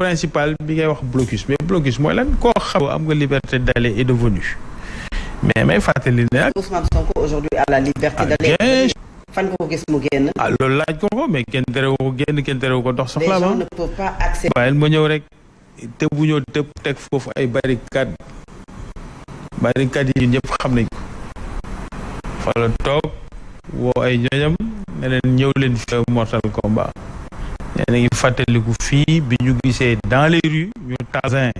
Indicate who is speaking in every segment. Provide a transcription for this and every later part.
Speaker 1: principal bi ngay wax blocus mais blocus mooy lan koo xam am nga liberté d'aller et de venir mais may fàttali ne nag
Speaker 2: Ousmane Sonko aujourd'hui à la liberté d'aller fan nga ko gis mu génn.
Speaker 1: loolu laaj ko mais kenn terewu ko génn kenn terewu ko dox soxla
Speaker 2: les gens ne peuvent pas accepter.
Speaker 1: waaye ma ñëw rek te bu ñëw tëb teg foofu ay barricade yi ñëpp xam nañ ko fa la toog woo ay ñoñam ne leen ñëw leen fi Mortal Kombat na ngi fàttaliku fii bi ñu gisee dans les rues ñu tasin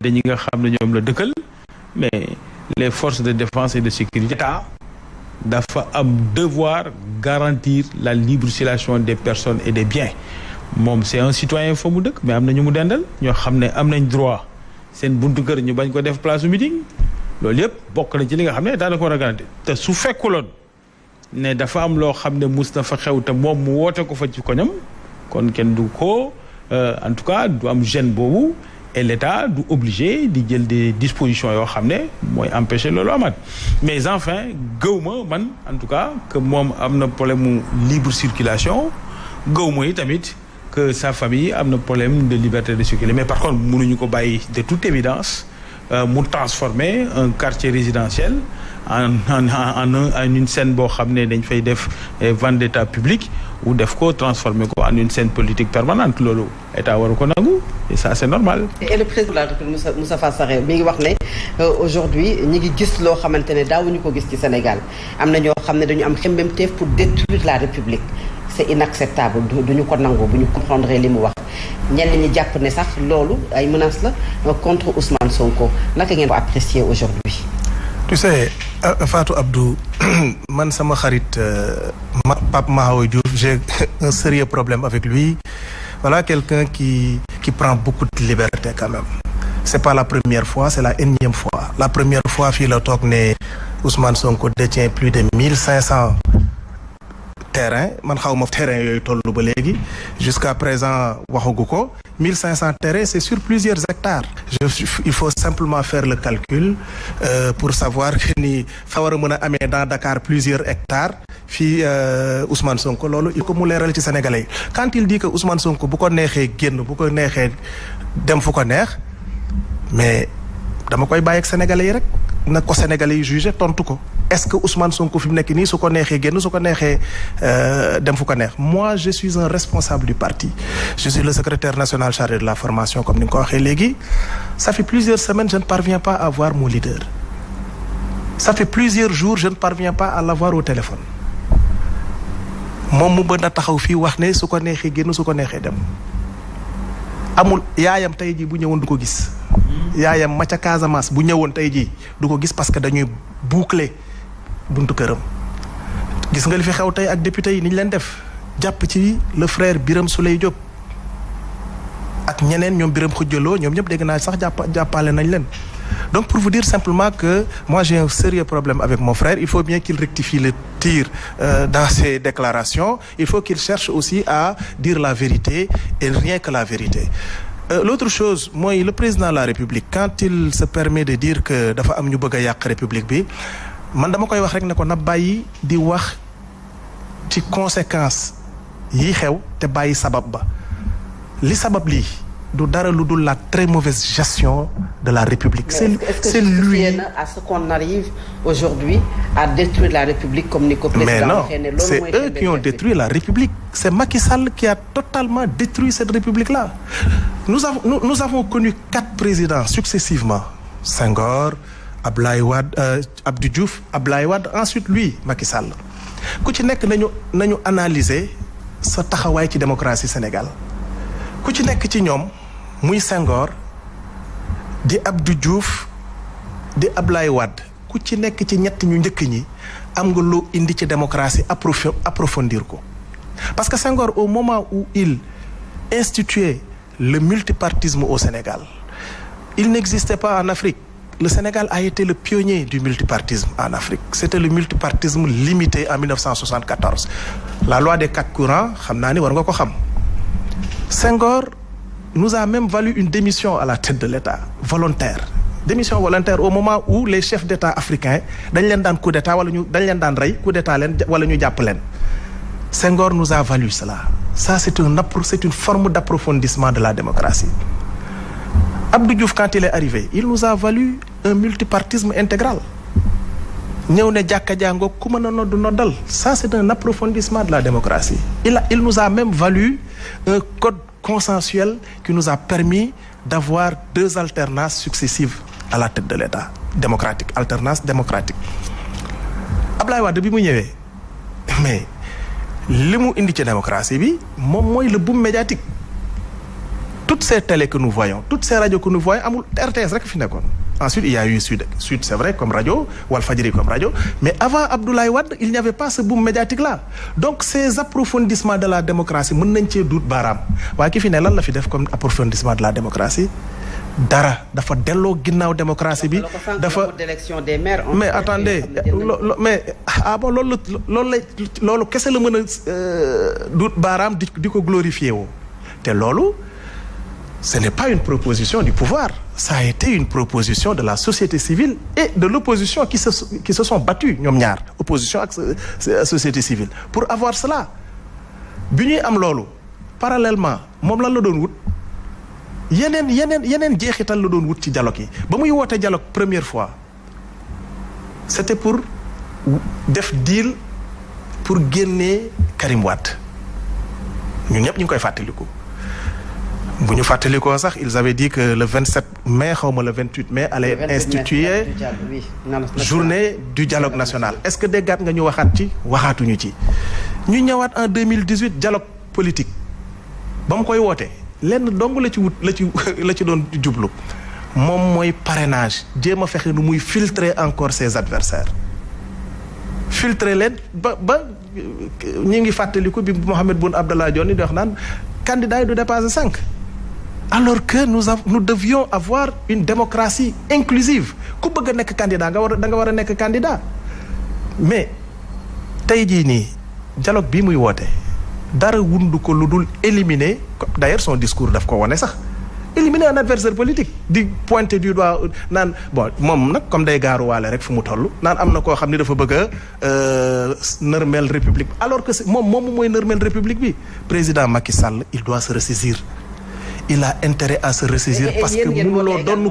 Speaker 1: dañi nga xam ne ñoom la dëkkal mais les forces de défense et de sécurité dafa am devoir garantir la libre circulation des personnes et des biens moom c'est un citoyen fa mu dëkk mais am na ñu mu dendal ñoo xam ne am nañ droit seen buntu kër ñu bañ ko def place u meeting loolu yëpp bokk na ci li nga xam ne daanaka war a garantir te su fekkuloon ne dafa am loo xam ne mus na fa xew te moom mu woote ko fa ci koñam kon kenn du ko en tout cas du am gêne boobu et l'État du obligé di jël des dispositions yoo xam ne mooy empêcher loolu amaat mais enfin gëwma man en tout cas que moom am na problème mu libre circulation gëwma yi tamit que sa famille am na problème de liberté de circuler mais par contre mënuñu ko bàyyi de toute évidence mu transformer un quartier résidentiel en une scène boo xam ne dañ fay def vendetta publique ou def ko transformer ko en une scène politique permanente loolu état waru ko nangu et ça c'est normal.
Speaker 2: Et le président de la République Moustapha Sarré mi ngi wax ne aujourd'hui ñi ngi gis loo xamante ne daawuñu ko gis ci Sénégal am na ñoo xam ne dañu am xemmemteef pour détruire la République c'est inacceptable duñu ko nangu bu ñu comprendre li mu wax ñenn ñi jàpp ne sax loolu ay menaces la contre Ousmane Sonko naka ngeen ko apprécier aujourd'hui?
Speaker 3: Tu sais Fatou Abdou man sama xarit Pape Mahawa Diouf j'ai un sérieux problème avec lui voilà quelqu'un qui prend beaucoup de liberté quand même c'est pas la première fois c'est la énième fois la première fois fii la toog ne Ousmane Sonko détient plus de 1500 terrain man xaw ma terrain yooyu toll ba léegi jusqu'à présent waxagu ko 1500 terrains c'est sur plusieurs hectares il faut simplement faire le calcul pour savoir que ni fa war a mën a amee dans Dakar plusieurs hectares fii Ousmane Sonko loolu il faut mu leeral ci Sénégalais yi quand il dit que Ousmane Sonko bu ko neexee génn bu ko neexee dem fu ko neex mais dama koy bàyyi ak Sénégalais yi rek na ko Sénégalais yi jugé tontu ko est-ce que Ousmane Sonko fi mu nekk nii su ko neexee génn su ko neexee dem fu ko neex moi je suis un responsable du parti je suis le secrétaire national chargé de la formation comme ni nga ko waxee léegi ça fait plusieurs semaines je ne parviens pas à voir mon leader ça fait plusieurs jours je ne parviens pas à l'avoir au téléphone moom mu bëgg na taxaw fii wax ne su ko neexee génn su ko neexee dem amul yaayam tey jii bu ñëwoon du ko gis yaayam ma ca Casamance bu ñëwoon tey jii du ko gis parce que dañuy boucler buntu këram gis nga li fi xew tey ak député yi ni ñu leen def jàpp ci le frère Birame Souleye Diop ak ñeneen ñoom Birame Khoudialo ñoom ñëpp dégg naa sax jàppale nañ leen donc pour vous dire simplement que moi j'ai un sérieux problème avec mon frère il faut bien qu'il rectifie le tir dans ses déclarations il faut qu'il cherche aussi à dire la vérité et rien que la vérité l'autre chose mooy le président de la République quand il se permet de dire que dafa am ñu bëgg a yàq République bi man dama koy wax rek ne ko na bàyyi di wax ci conséquences yi xew te bàyyi sabab ba li sabab lii du dara lu dul la très mauvaise gestion de la République. C'est lui.
Speaker 2: À ce qu'on arrive aujourd'hui à détruire la République comme ni ko président.
Speaker 3: Mais non, c'est eux qui ont détruit la République. C'est Macky Sall qui a totalement détruit cette République-là. Nous avons connu 4 présidents successivement. Senghor, Abdoulaye Wade, Abdou Diouf, Abdoulaye Wade, ensuite lui, Macky Sall. Ku ci nekk nañu analyser sa taxawaay ci démocratie Sénégal. ku ci nekk ci ñoom muy Senghor di Abdou Diouf di Abdoulaye Wade ku ci nekk ci ñett ñu njëkk ñi am nga loo indi ci démocratie approfondir ko parce que Senghor au moment où il instituait le multipartisme au Sénégal il n'existait pas en Afrique le Sénégal a été le pionnier du multipartisme en Afrique c'était le multipartisme limité en 1974 la loi des 4 courants xam naa ni war nga ko xam Senghor nous a même valu une démission à la tête de l'État volontaire démission volontaire au moment où les chefs d'État africains dañ leen daan coup d'État wala dañ leen daan rey coup d'État leen wala ñu jàpp leen Senghor nous a valu cela. Ça, c'est une forme d'approfondissement de la démocratie. Abdou Diouf, quand il est arrivé, il nous a valu un multipartisme intégral. Ça, c'est un approfondissement de la démocratie. Il nous a même valu un code consensuel qui nous a permis d'avoir 2 alternances successives à la tête de l'État démocratique. Alternance démocratique. Ablaye Wade bi mu ñëwee mais li mu indi ci démocratie bi moom mooy le boom médiatique. Toutes ces télés que nous voyons, toutes ces radios que nous voyons, amul RTS rek fi nekkoon. Ensuite, il y a eu Sud, c'est vrai, comme radio, Walfadjri comme radio. Mais avant Abdoulaye Wade, il n'y avait pas ce boom médiatique-là. Donc, ces approfondissements de la démocratie, mën nañ cee duut baaraam. waaye ki fi ne lan la fi def comme approfondissement de la démocratie dara dafa delloo ginnaaw démocratie bi. dafa
Speaker 2: d'élection des maires.
Speaker 3: mais attendez mais bon loolu kese la mën a duut baaraam di ko glorifier woo te loolu. Ce n'est pas une proposition du pouvoir, ça a été une proposition de la société civile et de l'opposition qui se sont battus, ñoom ñaar, opposition ak société civile, pour avoir cela. Bi ñuy am loolu, parallèlement, moom lan la doon wut yeneen jeexital la doon wut ci dialogue yi. Ba muy woote dialogue première fois, c'était pour def deal pour génnee Karim Wade. Ñun ñëpp ñu ngi koy fàttaliku. bu ñu fàttalikoo sax ils avaient dit que le 27 mai xawma le 28 mai allait instituer journée du dialogue national. Est-ce que déggaat nga ñu waxaat ci waxaatuñu ci. ñu ñëwaat en 2018 dialogue politique ba mu koy wootee lenn dong la ci doon jublu moom mooy parrainage jéem a fexe nu muy filtrer encore ses adversaires filtrer leen ba ñi ngi fàttaliku bi Mohamed Boun Abdallah Dionne di wax naan candidat yi du dépasser 5. Alors que nous devions avoir une démocratie inclusive. Ku bëgg a nekk candidat da nga war a nekk candidat. Mais tey jii nii dialogue bii muy woote dara wundu ko lu dul éliminer d'ailleurs son discours daf ko wane sax éliminer un adversaire politique di pointer du doigt naan bon moom nag comme day gaaruwaale rek fu mu toll naan am na koo xam ni dafa bëgg a nërmeel république alors que moom mooy nërmeel république bi. Président Macky Sall il doit se ressaisir. Il a intérêt à se ressaisir parce que mënuloo doon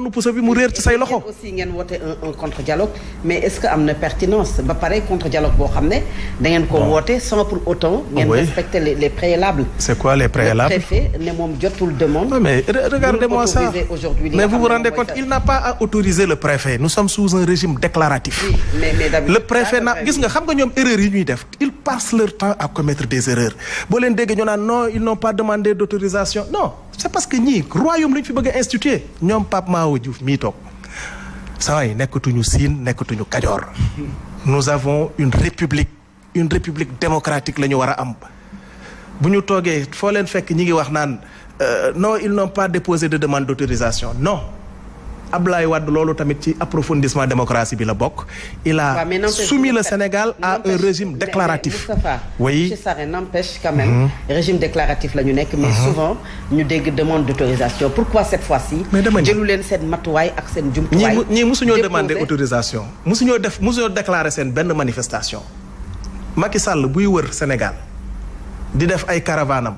Speaker 3: puso bi mu réer ci say loxo.
Speaker 2: aussi ngeen woote un contre dialogue mais est-ce que am na pertinence ba pare contre dialogue boo xam ne da ngeen ko woote sans pour autant ngeen respecter les préalables.
Speaker 3: C'est quoi les préalables?
Speaker 2: Le préfet ne moom jotul demande.
Speaker 3: Mais regardez-moi ça. Mais vous vous rendez compte, il n'a pas à autoriser le préfet. Nous sommes sous un régime déclaratif.
Speaker 2: Oui, mais
Speaker 3: le préfet na gis nga xam nga ñoom erreurs yi ñuy def ils passent leur temps à commettre des erreurs boo leen dégg ñu naan non ils n'ont pas demandé d'autorisation. Non, c'est parce que ñii royaume lañu fi bëgg a instituer ñoom Pape Mahawa Diouf mii toog saa yi nekkatuñu Siin nekkatuñu Kajoor. Nous avons une république démocratique la ñu war a am bu ñu toogee foo leen fekk ñi ngi wax naan non ils n'ont pas déposé de demande d'autorisation non. Abdoulaye Wade loolu tamit ci approfondissement démocratie bi la bokk. Il a soumis le Sénégal à un régime déclaratif.
Speaker 2: Oui. Ça n'empêche quand même. Régime déclaratif la ñu nekk mais souvent ñu dégg demande d'autorisation. Pourquoi cette fois-ci? jëlu leen seen matuwaay ak seen jumtuwaay.
Speaker 3: ñii musuñoo demander autorisation. musuñoo déclarer seen benn manifestation. Macky Sall buy wër Sénégal di def ay caravanam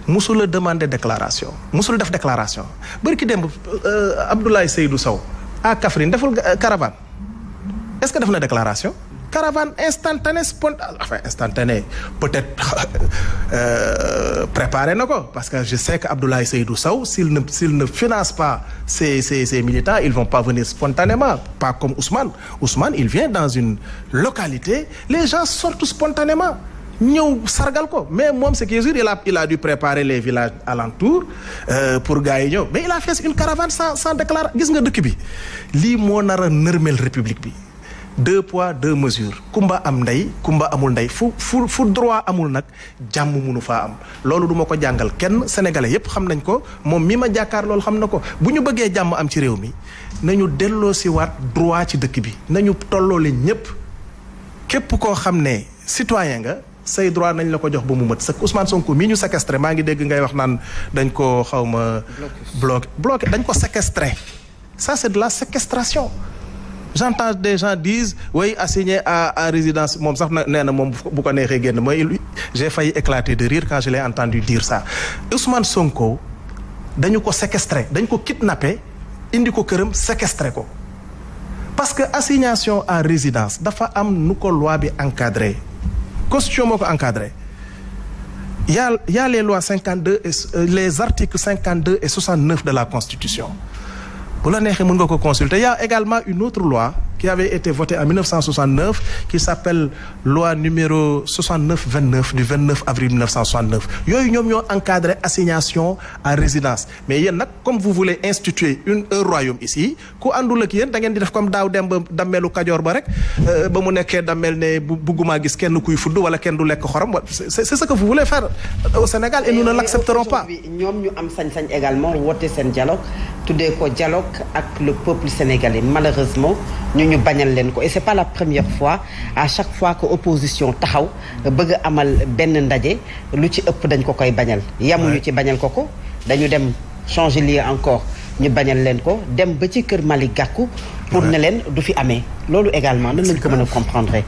Speaker 3: musul a demander déclaration musul def déclaration bërki démb Abdoulaye Seydou Sow à Kaffrine deful caravane est-ce que def na déclaration caravane instantanée peut-être préparé na ko parce que je sais que Abdoulaye Seydou Sow s'il ne finance pas ces militants ils vont pas venir spontanément pas comme Ousmane il vient dans une localité les gens sortent spontanément ñëw sargal ko mais moom ce qui est sûr il a dû préparer les villages alentours pour gars yi ñëw mais il a fait une caravane sans déclarer gis nga dëkk bi lii moo nar a nërmel république bi 2 poids 2 mesures kumba am ndey kumba amul ndey fu droit amul nag jàmm munu faa am loolu du ma ko jàngal kenn sénégalais yépp xam nañ ko moom mi ma jàkkaar loolu xam na ko bu ñu bëggee jàmm am ci réew mi nañu delloo si waat droit ci dëkk bi nañu tolloo leen ñépp képp koo xam ne citoyen nga say droit nañ la ko jox ba mu mët sa Ousmane Sonko mii ñu séquestré maa ngi dégg ngay wax naan dañ ko xawma bloqué dañ ko séquestré ça c'est de la séquestration j'entends des gens disent oui assigné à résidence moom sax nee na moom bu ko neexee génn mooy j'ai failli éclater de rire quand je l'ai entendu dire ça. Ousmane Sonko dañu ko séquestré dañ ko kidnappé indi ko këram séquestré ko parce que assignation à résidence dafa am nu ko loi bi encadré constitution moo ko encadré. Il y a les lois 52 et les articles 52 et 69 de la Constitution. Bu la neexee mën nga ko consulter. Il y a également une autre loi qui avait été votée en 1969 qui s'appelle loi numéro 69-29 du 29 avril 1969. Yooyu ñoom ñoo encadré assignation à résidence. Mais yéen nag comme vous voulez instituer un royaume ici ku àndul ak yéen da ngeen di def comme daaw dem ba dammeelu Kajoor ba rek ba mu nekkee dammel ne bëgguma gis kenn kuy fudd wala kenn du lekk xorom c'est ce que vous voulez faire au Sénégal et nous ne l'accepterons pas.
Speaker 2: ñoom ñu am sañ-sañ également woote seen dialogue tuddee ko dialogue ak le peuple sénégalais malheureusement ñu bañal leen ko et c'est pas la première fois à chaque fois que opposition taxaw bëgg a amal benn ndaje lu ci ëpp dañ ko koy bañal yamuñu ci bañal ko dañu dem changer lieu encore ñu bañal leen ko dem ba ci kër Malick Gakou pour ne leen du fi amee loolu également nan lañ ko mën a comprendre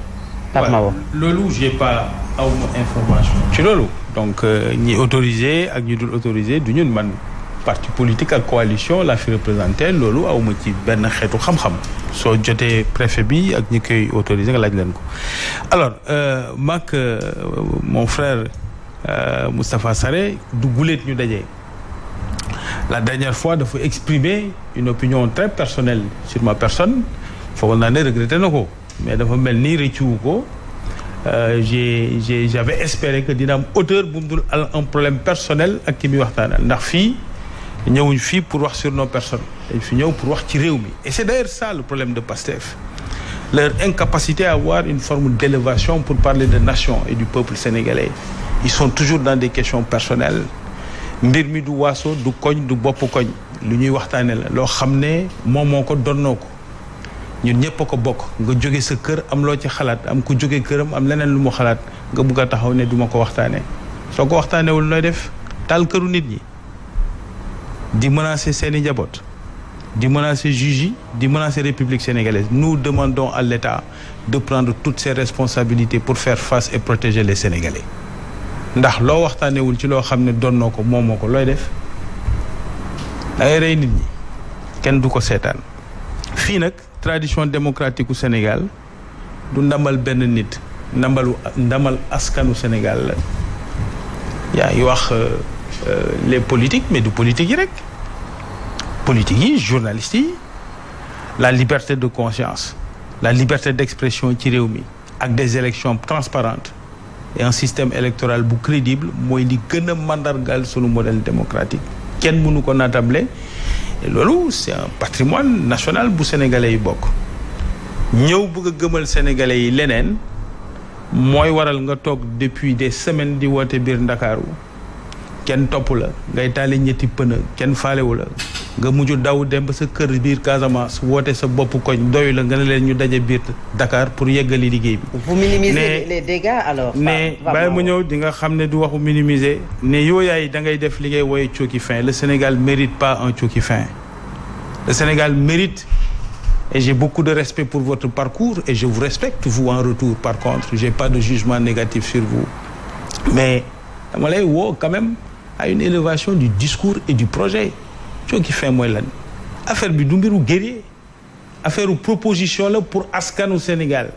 Speaker 2: Pape Mahawa
Speaker 1: loolu j'ai pas awma information ci loolu donc ñi autorisé ak ñi dul autorisé du ñun man parti politique ak coalition la fi représenté loolu awma ci benn xeetu xam-xam soo jotee préfet bi ak ñi koy autorisé nga laaj leen ko alors maak mon frère Moustapha Sarré du guleet ñu dajee la dernière fois dafa exprimer une opinion très personnelle sur ma personne foogoon naa ne regretté na ko mais dafa mel ni rëccuwu ko j'avais espéré que dina am auteur bu mu dul un problème personnel ak ki muy waxtaanal ndax fii ñëwuñ fii pour wax sur nos personnes dañ fi ñëw pour wax ci réew mi et c'est d'ailleurs ça le problème de PASTEF leur incapacité à avoir une forme d'élévation pour parler de nation et du peuple sénégalais ils sont toujours dans des questions personnelles mbir mi du waaso du koñ du bopp koñ lu ñuy waxtaane la loo xam ne moom moo ko donnoo ko ñun ñëpp a ko bokk nga jóge sa kër am loo ci xalaat am ku jóge këram am leneen lu mu xalaat nga bugg a taxaw ne duma ko waxtaane soo ko waxtaanewul nooy def taal këru nit ñi di menacer seeni njaboot di menacer juge yi di menacer République sénégalaise nous demandons à l'État de prendre toutes ses responsabilités pour faire face et protéger les Sénégalais ndax loo waxtaanewul ci loo xam ne donnoo ko moom moo ko looy def dangay rey nit ñi kenn du ko seetaan fii nag tradition démocratique u Sénégal du ndamal benn nit ndamal askanu Sénégal la yaa ngi wax les politiques mais du politique yi rek politique yi journalistes yi la liberté de conscience la liberté d'expression ci réew mi ak des élections transparentes et un système électoral bu crédible mooy li gën a mandargal sunu modèle démocratique kenn mënu ko naatable et loolu c'est un patrimoine national bu sénégalais yi bokk ñëw bëgg a gëmal sénégalais yi leneen mooy waral nga toog depuis des semaines di woote biir Ndakaaru kenn topp la ngay taali ñetti pënë kenn faalewu la nga mujj daw dem ba sa kër biir Casamance woote sa bopp koñ doyu la nga ne leen ñu daje biir Dakar pour yeggali liggéey bi.
Speaker 2: Vous minimisez les dégâts alors.
Speaker 1: ne bàyyi mu ñëw di nga xam ne du waxu minimiser ne yooyaay da ngay def li ngay wooye cooki fin le Sénégal mérite pas un cooki fin le Sénégal mérite et j'ai beaucoup de respect pour votre parcours et je vous respecte vous en retour par contre j'ai pas de jugement négatif sur vous mais dama lay woo quand même à une élévation du discours et du projet cooki fin mooy lan affaire bi du mbiru guerrier affaire u proposition la pour askanu Sénégal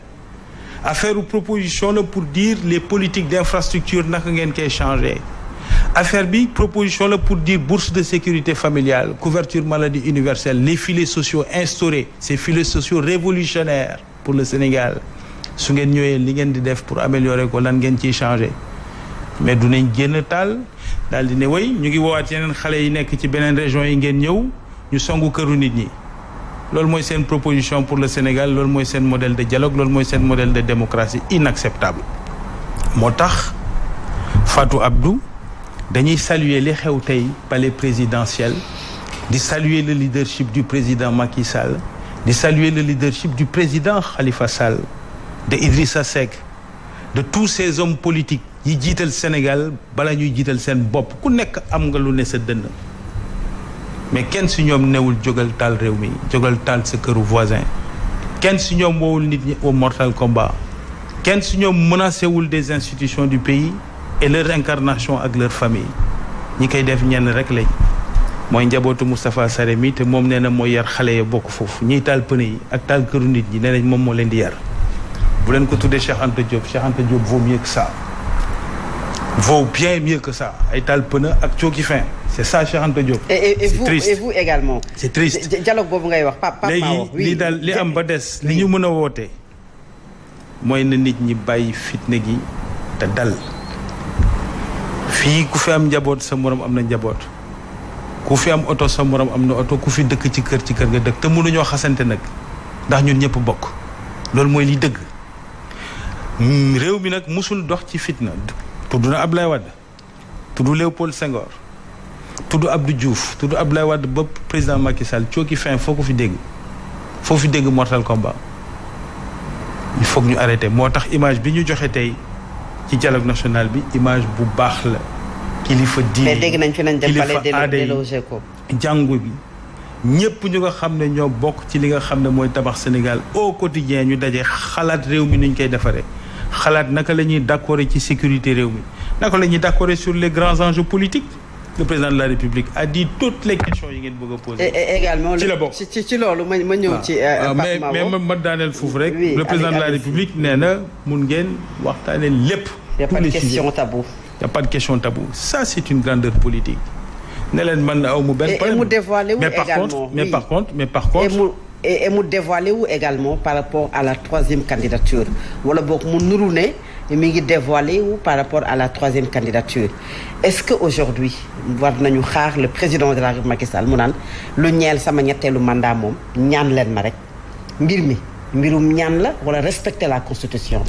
Speaker 1: affaire u proposition la pour dire les politiques d'infrastructure naka ngeen koy changer affaire bi proposition la pour dire bourse de sécurité familiale couverture maladie universelle les filets sociaux instaurés ces filets sociaux révolutionnaires pour le Sénégal su ngeen ñëwee li ngeen di def pour améliorer ko lan ngeen ciy changer mais du nañ génn taal daal di ne way ñu ngi woowaat yeneen xale yi nekk ci beneen région yi ngeen ñëw ñu songu këru nit ñi loolu mooy seen proposition pour le Sénégal loolu mooy seen modèle de dialogue loolu mooy seen modèle de démocratie inacceptable moo tax Fatou Abdou dañuy saluer li xew tey palais présidentiel di saluer le leadership du président Macky Sall di saluer le leadership du président Khalifa Sall de Idrissa Seck de tous ces hommes politiques yi jiital Sénégal bala ñuy jiital seen bopp ku nekk am nga lu ne sa dënn mais kenn si ñoom newul jógal taal réew mi jógal taal sa këru voisin kenn si ñoom woowul nit ñi au mortal combat kenn si ñoom menacé wul des institutions du pays et leur incarnation ak leur famille ñi koy def ñenn rek lañ mooy njabootu Moustapha Sarré mi te moom nee na mooy yar xale ya bokk foofu ñiy taal pneu yi ak taal këru nit ñi nee nañ moom moo leen di yar bu leen ko tuddee Cheikh Anta Diop vaut mieux que ça vaut bien mieux que ça ay taal pneu ak cooki fin c'est ça Cheikh Anta Diop.
Speaker 2: et vous également.
Speaker 1: c'est triste
Speaker 2: dialogue boobu ngay wax Pape
Speaker 1: léegi li daal li am ba des li ñu mën a woote mooy na nit ñi bàyyi fitna gi te dal fii ku fi am njaboot sa morom am na njaboot ku fi am oto sa morom am na oto ku fi dëkk ci kër nga dëkk te mënuñoo xasante nag ndax ñun ñëpp bokk loolu mooy li dëgg réew mi nag musul dox ci fitna tudd na Abdoulaye Wade tudd Léopold Senghor tudd Abdou Diouf tudd Abdoulaye Wade ba président Macky Sall cooki fin foo fi dégg mortal combat il faut que ñu arrêté moo tax image bi ñu joxe tey ci dialogue national bi image bu baax la kilifa diine
Speaker 2: mais dégg nañ fi nañ dem palais déloger ko
Speaker 1: jàngu bi ñëpp ñu nga xam ne ñoo bokk ci li nga xam ne mooy tabax Sénégal au quotidien ñu daje xalaat réew mi nuñ koy defaree xalaat naka la ñuy d'accord ci sécurité réew mi naka la ñuy d'accord sur les grands enjeux politiques le président de la République a dit toutes les questions yi ngeen bëgg a poser.
Speaker 2: et également
Speaker 1: ci la bokk
Speaker 2: ci loolu ma ñëw ci.
Speaker 1: mais ma daaneel foofu rek. le président de la République nee na mun ngeen waxtaanee lépp.
Speaker 2: y a pas de question tabou.
Speaker 1: y a pas de question tabou ça c'est une grandeur politique. ne leen man aw mu benn problème
Speaker 2: et mu dévoilé wu également
Speaker 1: mais par contre.
Speaker 2: et mu dévoilé wu également par rapport à la troisième candidature wala boog mu nuru ne mi ngi dévoilé wu par rapport à la troisième candidature est-ce que aujourd'hui war nañu xaar le président de la République Macky Sall mu naan lu ñeel sama ñetteelu mandat moom ñaan leen ma rek mbirum ñaan la wala respecter la constitution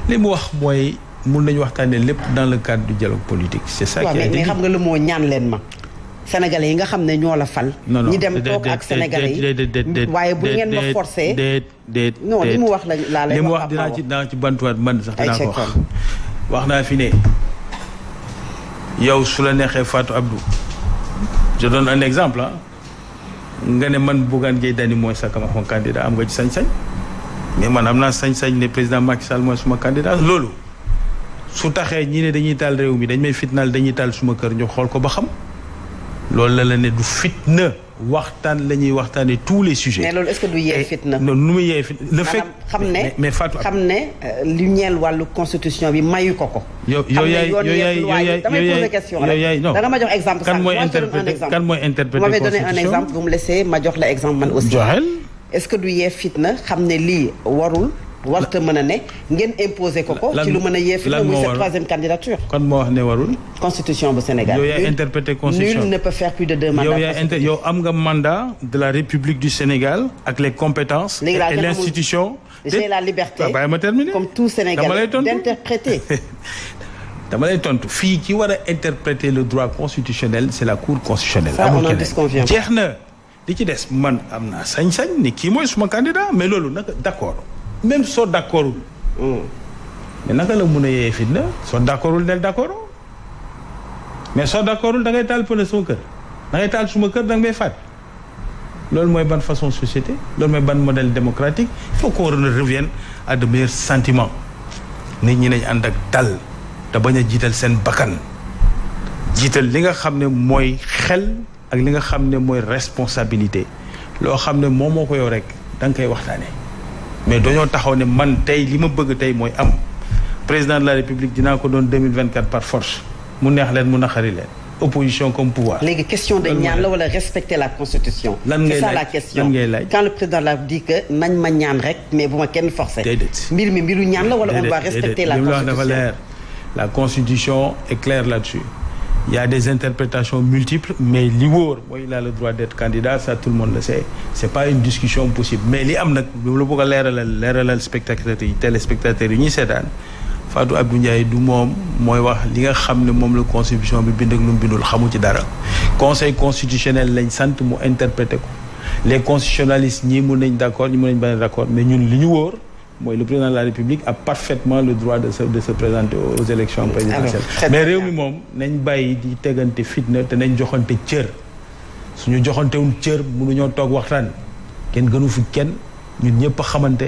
Speaker 1: li mu wax mooy mun nañu waxtaanee lépp dans le cadre du dialogue politique c'est ça qui a été dit.
Speaker 2: mais xam nga le mot ñaan leen ma sénégalais yi nga xam ne ñoo la fal. ñi dem toog ak sénégalais yi waaye bu ngeen ma forcé. non li mu wax laa lay wax.
Speaker 1: li mu wax dinaa ci bantuwaat man sax dinaa ko wax naa fi ne yow su la neexee Fatou Abdou je donne un exemple nga ne man Bougane Gueye Dany mooy sa sama candidat am nga ci sañ-sañ mais man am naa sañ-sañ ne président Macky Sall mooy suma candidat loolu su taxee ñi ne dañuy taal réew mi dañ may fitnaal dañuy taal suma kër ñu xool ko ba xam. loolu la ne du fitna waxtaan la ñuy waxtaanee tous les sujets.
Speaker 2: mais loolu est-ce que du yee fitna.
Speaker 1: non nu muy yee fitna. le fait mais Fatou
Speaker 2: xam ne lu ñeel wàllu constitution bi mayu ko.
Speaker 1: yow yaay
Speaker 2: damay poser question rek da nga ma jox exemple.
Speaker 1: kan mooy interpréter
Speaker 2: vous m'avez donné un exemple vous me laissez ma jox la exemple man aussi. est-ce que du yee fitna xam ne lii warta mën a ne ngeen imposer ko ci lu mën a yee fitna muy cette troisième candidature.
Speaker 1: kon moo wax ne warul.
Speaker 2: constitution bu Sénégal.
Speaker 1: yow yaay interpréter constitution
Speaker 2: nul ne peut faire plus de 2 mandats.
Speaker 1: yow am nga mandat de la République du Sénégal ak les compétences. et l'institution.
Speaker 2: j'ai la liberté.
Speaker 1: bàyyi ma terminer.
Speaker 2: comme tout Sénégalais d'interpréter.
Speaker 1: dama lay tontu fii ki war a interpréter le droit constitutionnel c'est la Cour constitutionnelle.
Speaker 2: ça on en disconvient.
Speaker 1: jeex na li ci des man am naa sañ-sañ ni kii mooy suma candidat mais loolu nag d'accord. même soo d'accordul mais naka la mun a yee fitna soo d'accordul del d'accord mais soo d'accordul da ngay taal pneu suma kër da ngay taal suma kër da nga may faat loolu mooy ban façon société loolu mooy ban modèle démocratique il faut qu'on revienne à de meilleurs sentiments nit ñi nañ ànd ak dal te bañ a jiital seen bakkan jiital li nga xam ne mooy xel ak li nga xam ne mooy responsabilité loo xam ne moo ko yow rek da nga koy waxtaanee mais dañoo taxaw ne man tey li ma bëgg tey mooy am président de la République dinaa ko doon 2024 par force mu neex leen mu naqari leen opposition comme pouvoir.
Speaker 2: léegi question de ñaan la wala respecter la constitution.
Speaker 1: c'est
Speaker 2: ça la question
Speaker 1: lan ngay laaj
Speaker 2: quand le président la dit que nañ ma ñaan rek mais bu ma kenn forcer.
Speaker 1: déedéet
Speaker 2: mbiru ñaan la wala on doit respecter la constitution.
Speaker 1: dafa leer la constitution est claire là-dessus. Il y a des interprétations multiples mais li wóor mooy il a le droit d'être candidat ça tout le monde le sait c'est pas une discussion possible mais li am nag lu bëgg a leeralal téléspectateurs yi ñuy seetaan Fatou Abdou Ndiaye du moom mooy wax li nga xam ne moom la constitution bi bind ak lu mu bindul xamu ci dara conseil constitutionnel lañ sant mu interpréter ko les constitutionnalistes ñii mun nañ d'accord ñi mun nañ bañ d'accord mais ñun li ñu wóor mooy le président de la République a parfaitement le droit de se présenter aux élections présidentielles mais réew mi moom nañ bàyyi di tegante fitna te nañ joxante cër suñu joxantewul cër mënuñoo toog waxtaan kenn gënu fi kenn ñun ñëpp a xamante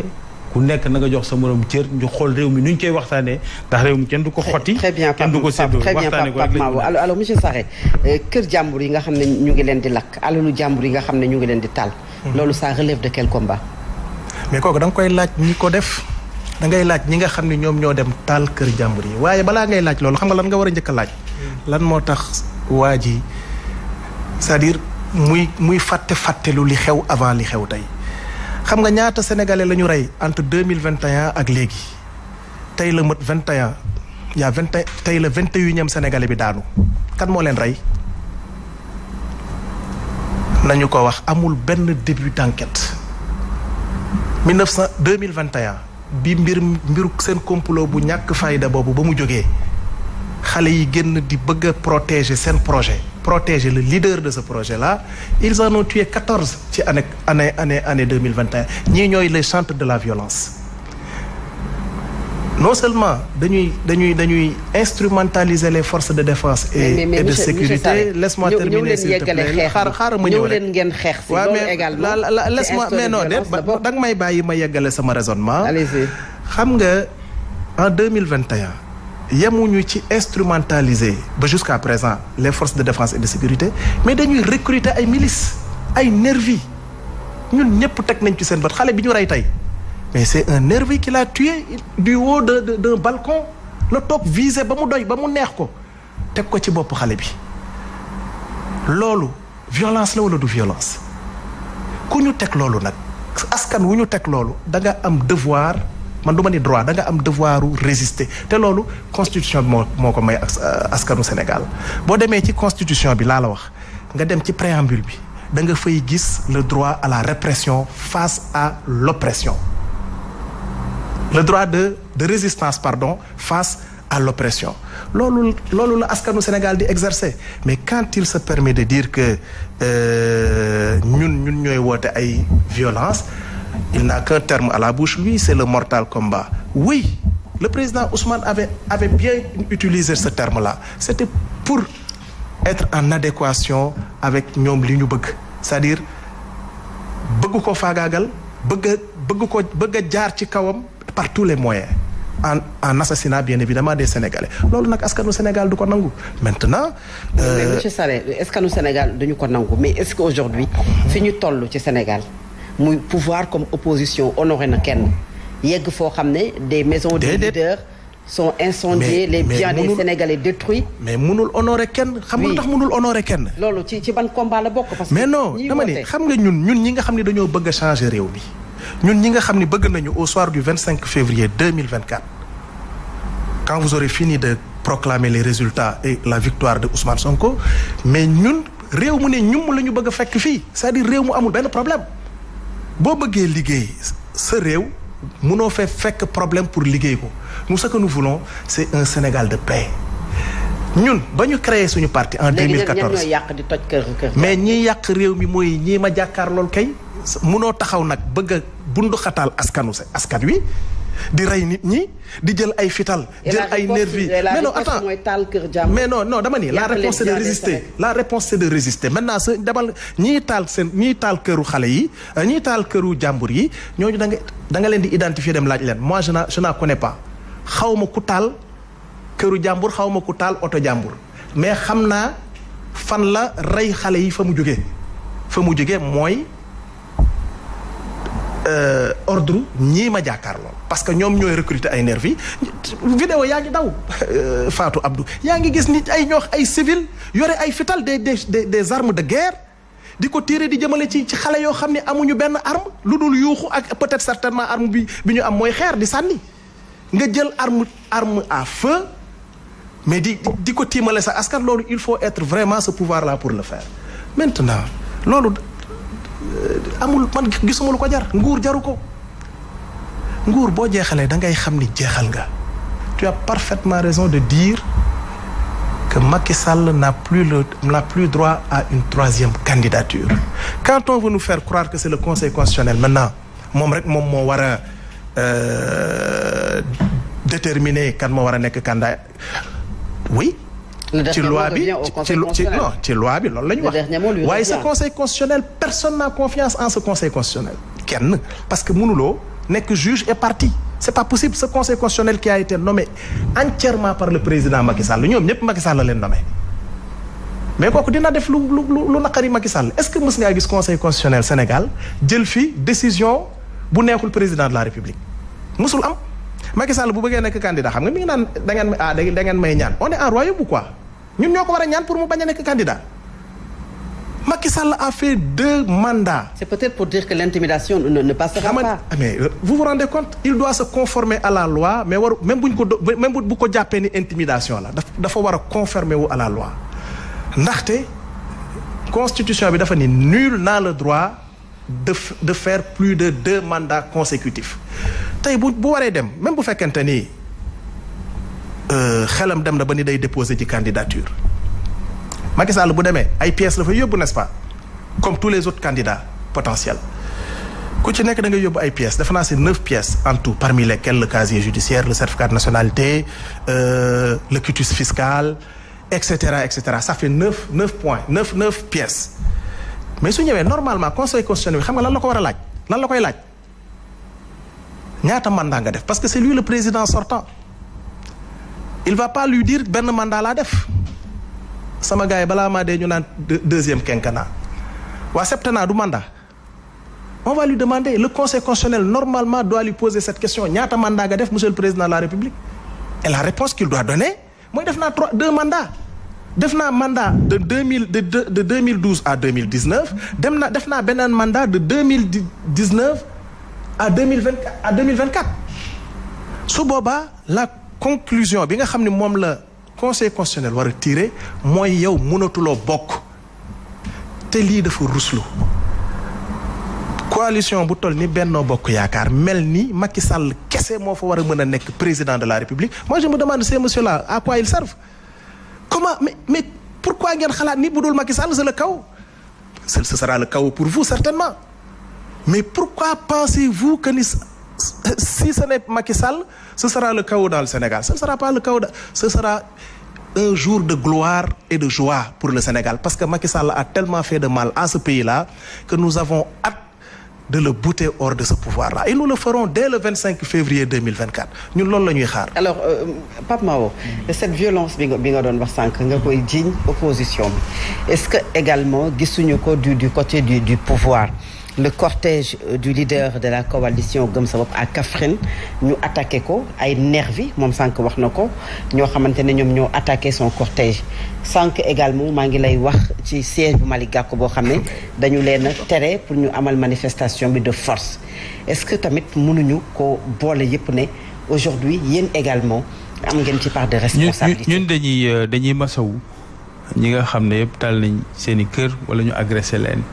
Speaker 1: ku nekk na nga jox sa morom cër ñu xool réew mi nu ñu koy waxtaanee ndax réew mi kenn du ko xotti.
Speaker 2: très bien
Speaker 1: kenn du ko séddoo waxtaanee ko rek
Speaker 2: alors monsieur Sarré kër jàmbur yi nga xam ne ñu ngi leen di lakk alalu jàmbur yi nga xam ne ñu ngi leen di taal. loolu ça relève de quel combat.
Speaker 3: mais kooku da nga koy laaj ñi ko def da ngay laaj ñi nga xam ne ñoom ñoo dem taal kër jàmbur yi waaye balaa ngay laaj loolu xam nga lan nga war a njëkk a laaj. lan moo tax waa ji c'est-à-dire muy fàttelu li xew avant li xew tey. xam nga ñaata sénégalais la ñu rey entre 2021 ak léegi tey la mët 21 yaa 21 tey la 21e sénégalais bi daanu kan moo leen rey nañu ko wax amul benn début d'enquête 2021 bi mbiru seen complot bu ñàkk fayda boobu ba mu jógee xale yi génn di bëgg a protéger seen projet protéger le leader de ce projet là ils en ont tué 14 ci année 2021 ñii ñooy les chantres de la violence non seulement dañuy instrumentaliser les forces de défense et de sécurité laisse-moi terminer s'il te plaît xaaral ma ñëw rek
Speaker 2: ngeen xeex si loolu également
Speaker 3: laisse-moi mais non déet da nga may bàyyi ma yeggale sama raisonnement
Speaker 2: allez-y
Speaker 3: xam nga en 2021 yemuñu ci instrumentaliser ba jusqu'à présent les forces de défense et de sécurité mais dañuy recruter ay milices ay nervis ñun ñëpp teg nañ ci seen bët xale bi ñu rey tey mais c'est un nervi qui l'a tué du haut d'un balcon la toog visé ba mu doy ba mu neex ko teg ko ci bopp xale bi loolu violence la wala du violence ku ñu teg loolu nag askan wu ñu teg loolu da nga am devoir man du ma ni droit da nga am devoiru résister te loolu constitution bi moo ko may askanu Sénégal boo demee ci constitution bi laa la wax nga dem ci préambule bi da nga fay gis le droit à la répression face à l'oppression le droit de résistance face à l'oppression loolu la askanu Sénégal di exercer mais quand il se permet de dire que ñun ñooy woote ay violence il n'a qu'un terme à la bouche lui c'est le mortal combat oui le président Ousmane avait bien utilisé ce terme-là c'était pour être en adéquation avec ñoom li ñu bëgg c'est-à-dire bëgg ko faagaagal bëgg a jaar ci kawam par tous les moyens en assassinat bien évidemment des Sénégalais loolu nag askanu Sénégal du ko nangu maintenant.
Speaker 2: mais monsieur Sarré askanu Sénégal duñu ko nangu mais est-ce que aujourd'hui fi ñu toll ci Sénégal muy pouvoir comme opposition honoré na kenn yegg foo xam ne des maisons des leaders sont incendiées les biens des Sénégalais détruits.
Speaker 3: mais munul honoré kenn. xam nga tax munul honoré kenn.
Speaker 2: loolu ci ban combat la bokk. parce que
Speaker 3: mais non dama ne xam nga ñun ñi nga xam ne dañoo bëgg a changer réew mi ñun ñi nga xam ne bëgg nañu au soir du 25 février 2024 quand vous aurez fini de proclamer les résultats et la victoire de Ousmane Sonko mais ñun réew mu ne ñum la ñu bëgg a fekk fii c'est-à-dire réew mu amul benn problème boo bëggee liggéey sa réew munoo fekk problème pour liggéey ko nous ce que nous voulons c'est un Sénégal de paix ñun ba ñu créé suñu parti en 2014
Speaker 2: ñooy yàq di toj kër
Speaker 3: mais ñiy yàq réew mi mooy ñii ma jàkkaar lool kay munoo taxaw nag bëgg a bundu xataal askan wi di rey nit ñi di jël ay fital jël ay nervi mais non attends mais non dama ni la réponse c'est de résister la réponse c'est de résister maintenant sa demal ñii taal këru xale yi ñii taal këru jàmbur yi ñooñu da nga leen di identifier dem laaj leen moi je n'en connais pas xaw ma ku taal këru jàmbur xaw ma ku taal oto jàmbur mais xam naa fan la rey xale yi fa mu jógee mooy ordre ñii ma jàkkaarloo parce que ñoom ñooy recruter ay nervi vidéo yaa ngi daw Fatou Abdou yaa ngi gis nit ay civil yore ay fital des armes de guerre di ko tirer di jëmale ci xale yoo xam ne amuñu benn arme lu dul yuuxu ak peut-être certainement arme bi ñu am mooy xeer di sànni nga jël arme à feu mais di ko tiimale sa askan loolu il faut être vraiment ce pouvoir là pour le faire maintenant loolu amul man gisuma lu ko jar nguur jaru ko nguur boo jeexalee da ngay xam ni jeexal nga tu as parfaitement raison de dire que Macky Sall n'a plus droit à une troisième candidature quand on veut nous faire croire que c'est le Conseil constitutionnel maintenant moom moo war a déterminer kan moo war a nekk candidat oui ci loi bi ci loi bi loolu la ñu wax waaye ce conseil constitutionnel personne n'a confiance en ce conseil constitutionnel kenn parce que mënuloo nekk juge et partie c'est pas possible. Ce conseil constitutionnel qui a été nommé entièrement par le président Macky Sall ñoom ñëpp Macky Sall la leen nommé mais kooku dina def lu naqari Macky Sall est-ce que mës ngaa gis conseil constitutionnel Sénégal jël fi décision bu neexul président de la République mësul am. Macky Sall bu bëggee nekk candidat xam nga mi ngi naan da ngeen may ñaan on est en royaume ou quoi ñun ñoo ko war a ñaan pour mu bañ a nekk candidat. Macky Sall a fait 2 mandats.
Speaker 2: C'est peut-être pour dire que l'intimidation ne passera pas.
Speaker 3: Mais vous vous rendez compte, il doit se conformer à la loi mais même bu ko jàppee ni intimidation la dafa war a conformer wu à la loi ndaxte constitution bi dafa ni nul n'a le droit de faire plus de 2 mandats consécutifs tey bu waree dem même bu fekkente ni xelam dem na ba ni day déposer ci candidature. Macky Sall bu demee ay pièces la fa yóbbu n'est-ce pas comme tous les autres candidats potentiels ku ci nekk da nga yóbbu ay pièces defe naa c'est 9 pièces en tout parmi lesquelles le casier judiciaire le certificat de nationalité le quitus fiscal etc. Ça fait 9 points 9 pièces mais su ñëwee normalement conseil constitutionnel bi xam nga lan la ko war a laaj lan la koy laaj ñaata mandat nga def parce que c'est lui le président sortant il va pas lui dire benn mandat laa def. sama gars yi balaa maa dee ñu naan 2e quinquennat waa septennat du mandat on va lui demander le conseil constitutionnel normalement doit lui poser cette question ñaata mandat nga def monsieur le président de la République et la réponse qu'il doit donner mooy def naa 2 mandats def naa mandat de 2012 à 2019 def naa beneen mandat de 2019 à 2024 su boobaa la conclusion bi nga xam ne moom la conseil constitutionnel war a tiré mooy yow mënatuloo bokk te lii dafa ruslu coalition bu toll ni Benno Bokk Yaakaar mel ni Macky Sall kese moo fa war a mën a nekk président de la République moi je me demande ces messieurs-là à quoi ils servent comment mais pourquoi ngeen xalaat ni bu dul Macky Sall c'est le chaos ce sera le chaos pour vous certainement mais pourquoi pensez-vous que ni si ce n'est Macky Sall ce sera le chaos dans le Sénégal ce ne sera pas le chaos ce sera un jour de gloire et de joie pour le Sénégal parce que Macky Sall a tellement fait de mal à ce pays-là que nous avons hâte de le bouter hors de ce pouvoir-là et nous le ferons dès le 25 février 2024 ñun loolu la ñuy xaar. Alors
Speaker 2: Pape Mahawa cette violence bi nga doon wax sànq nga koy jiiñ opposition bi est-ce que également gisuñu ko du côté du pouvoir le cortège du leader de la coalition Gëm Sa Bopp à Kaffrine ñu attaqué ko ay nervis moom sànq wax na ko ñoo xamante ne ñoom ñoo attaqué son cortège sànq également maa ngi lay wax ci siège bu Malick Gakou boo xam ne dañu leen a tere pour ñu amal manifestation bi de force est-ce que tamit mënuñu ko boole yépp ne aujourd'hui yéen également am ngeen ci part de responsabilité.
Speaker 1: ñun dañuy masawu ñi nga xam ne yépp taal nañ seeni kër wala ñu agressé leen